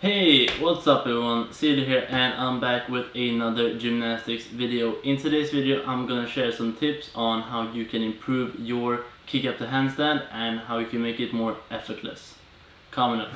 Hey, what's up everyone, Celia here and I'm back with another gymnastics video. In today's video I'm gonna share some tips on how you can improve your kick up to handstand and how you can make it more effortless. Coming up.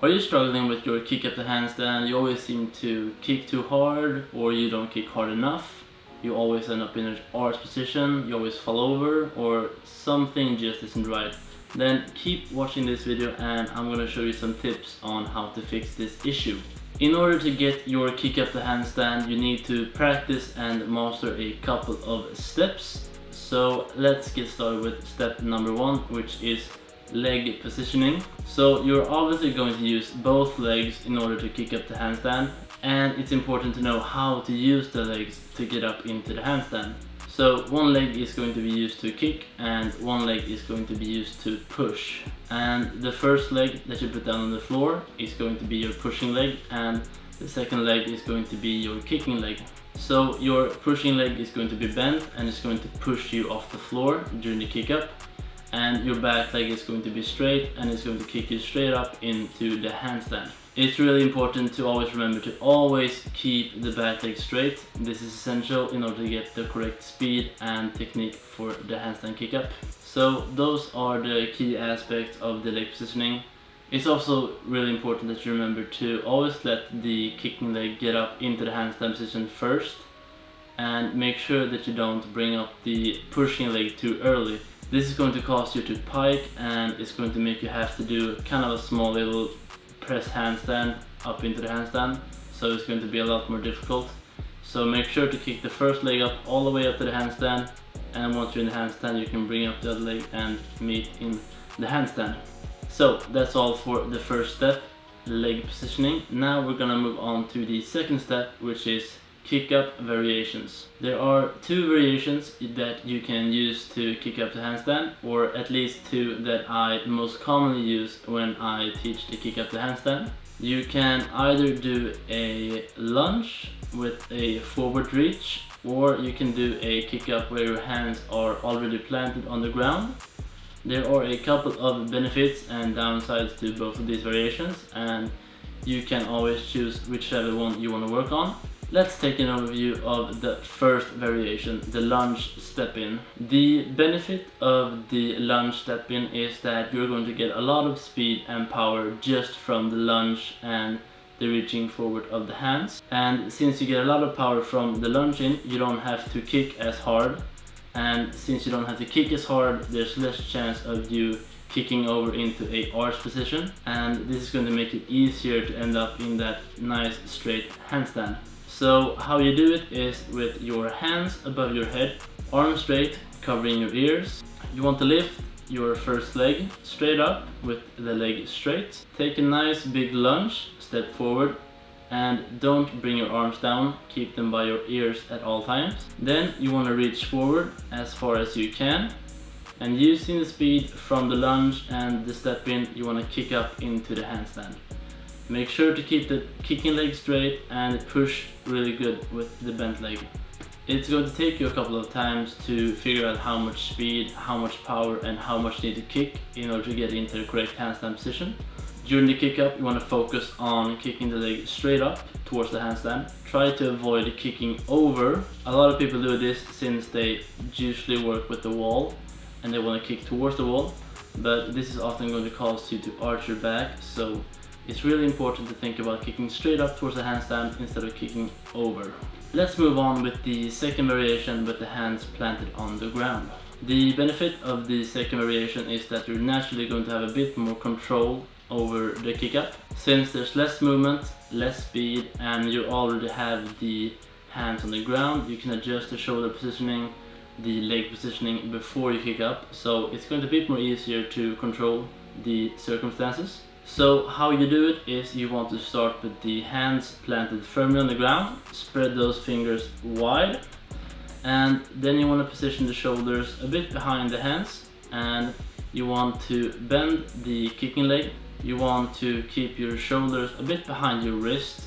Are you struggling with your kick up to handstand? You always seem to kick too hard or you don't kick hard enough. You always end up in an arch position, you always fall over, or something just isn't right. Then keep watching this video and I'm gonna show you some tips on how to fix this issue. In order to get your kick up to handstand, you need to practice and master a couple of steps. So let's get started with step number one, which is leg positioning. So you're obviously going to use both legs in order to kick up the handstand, and it's important to know how to use the legs to get up into the handstand. So one leg is going to be used to kick and one leg is going to be used to push. And the first leg that you put down on the floor is going to be your pushing leg, and the second leg is going to be your kicking leg. So your pushing leg is going to be bent and it's going to push you off the floor during the kick up, and your back leg is going to be straight and it's going to kick you straight up into the handstand. It's really important to always remember to always keep the back leg straight. This is essential in order to get the correct speed and technique for the handstand kick up. So those are the key aspects of the leg positioning. It's also really important that you remember to always let the kicking leg get up into the handstand position first, and make sure that you don't bring up the pushing leg too early. This is going to cause you to pike and it's going to make you have to do kind of a small little press handstand up into the handstand, so it's going to be a lot more difficult. So make sure to kick the first leg up all the way up to the handstand, and once you're in the handstand you can bring up the other leg and meet in the handstand. So that's all for the first step, leg positioning. Now we're gonna move on to the second step, which is kick up variations. There are two variations that you can use to kick up the handstand, or at least two that I most commonly use when I teach the kick up the handstand. You can either do a lunge with a forward reach, or you can do a kick up where your hands are already planted on the ground. There are a couple of benefits and downsides to both of these variations, and you can always choose whichever one you want to work on. Let's take an overview of the first variation, the lunge step-in. The benefit of the lunge step-in is that you're going to get a lot of speed and power just from the lunge and the reaching forward of the hands. And since you get a lot of power from the lunge in, you don't have to kick as hard. And since you don't have to kick as hard, there's less chance of you kicking over into a arch position. And this is going to make it easier to end up in that nice straight handstand. So how you do it is with your hands above your head, arms straight, covering your ears. You want to lift your first leg straight up with the leg straight. Take a nice big lunge, step forward, and don't bring your arms down, keep them by your ears at all times. Then you want to reach forward as far as you can, and using the speed from the lunge and the step in, you want to kick up into the handstand. Make sure to keep the kicking leg straight and push really good with the bent leg. It's going to take you a couple of times to figure out how much speed, how much power and how much you need to kick in order to get into the correct handstand position. During the kick up you want to focus on kicking the leg straight up towards the handstand. Try to avoid kicking over. A lot of people do this since they usually work with the wall and they want to kick towards the wall, but this is often going to cause you to arch your back, so it's really important to think about kicking straight up towards the handstand instead of kicking over. Let's move on with the second variation with the hands planted on the ground. The benefit of the second variation is that you're naturally going to have a bit more control over the kick up. Since there's less movement, less speed, and you already have the hands on the ground, you can adjust the shoulder positioning, the leg positioning before you kick up, so it's going to be a bit more easier to control the circumstances. So how you do it is you want to start with the hands planted firmly on the ground, spread those fingers wide, and then you want to position the shoulders a bit behind the hands, and you want to bend the kicking leg. You want to keep your shoulders a bit behind your wrist.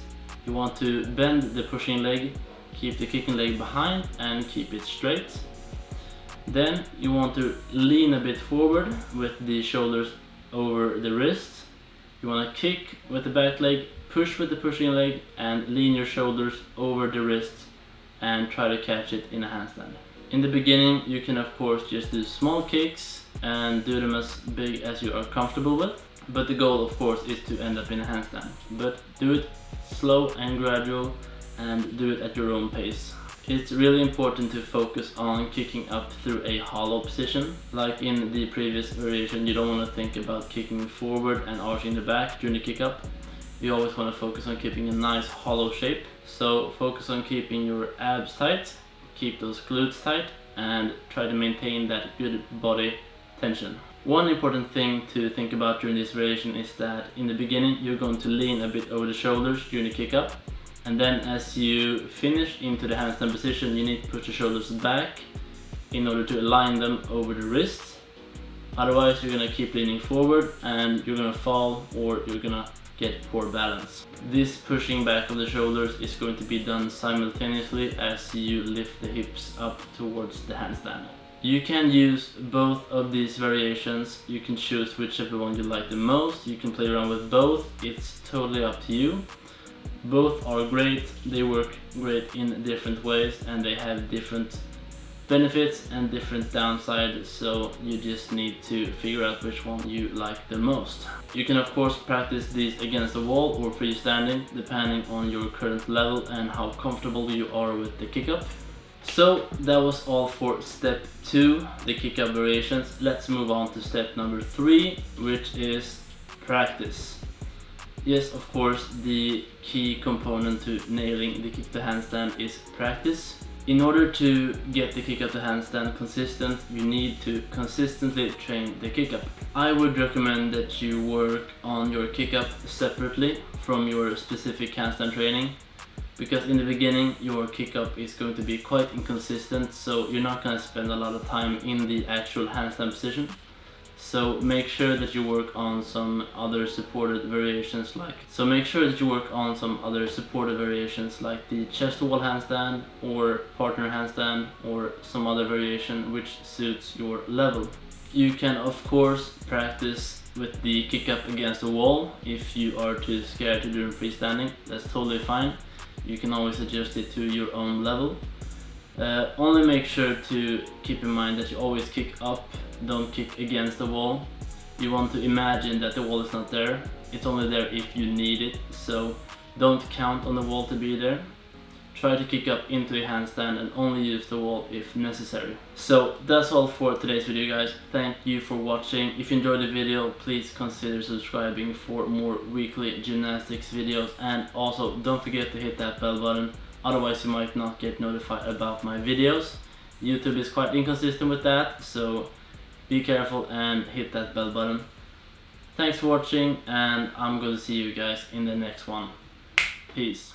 You want to bend the pushing leg, keep the kicking leg behind and keep it straight. Then you want to lean a bit forward with the shoulders over the wrists. You want to kick with the back leg, push with the pushing leg, and lean your shoulders over the wrists and try to catch it in a handstand. In the beginning you can of course just do small kicks and do them as big as you are comfortable with, but the goal of course is to end up in a handstand. But do it slow and gradual and do it at your own pace. It's really important to focus on kicking up through a hollow position. Like in the previous variation, you don't want to think about kicking forward and arching the back during the kick up. You always want to focus on keeping a nice hollow shape. So focus on keeping your abs tight, keep those glutes tight, and try to maintain that good body tension. One important thing to think about during this variation is that in the beginning you're going to lean a bit over the shoulders during the kick up. And then as you finish into the handstand position, you need to put your shoulders back in order to align them over the wrists. Otherwise you're going to keep leaning forward and you're going to fall, or you're going to get poor balance. This pushing back of the shoulders is going to be done simultaneously as you lift the hips up towards the handstand. You can use both of these variations. You can choose whichever one you like the most. You can play around with both. It's totally up to you. Both are great, they work great in different ways, and they have different benefits and different downsides, so you just need to figure out which one you like the most. You can of course practice these against the wall or freestanding, depending on your current level and how comfortable you are with the kick-up. So that was all for step 2, the kick-up variations. Let's move on to step number 3, which is practice. Yes, of course, the key component to nailing the kick to handstand is practice. In order to get the kick up to handstand consistent, you need to consistently train the kick up. I would recommend that you work on your kick up separately from your specific handstand training, because in the beginning your kick up is going to be quite inconsistent, so you're not going to spend a lot of time in the actual handstand position. So make sure that you work on some other supported variations like the chest to wall handstand or partner handstand, or some other variation which suits your level. You can of course practice with the kick up against the wall if you are too scared to do freestanding. That's totally fine. You can always adjust it to your own level. Only make sure to keep in mind that you always kick up, don't kick against the wall. You want to imagine that the wall is not there. It's only there if you need it, so don't count on the wall to be there. Try to kick up into a handstand and only use the wall if necessary. So that's all for today's video, guys. Thank you for watching. If you enjoyed the video, please consider subscribing for more weekly gymnastics videos, and also don't forget to hit that bell button. Otherwise you might not get notified about my videos. YouTube is quite inconsistent with that, so be careful and hit that bell button. Thanks for watching, and I'm going to see you guys in the next one. Peace.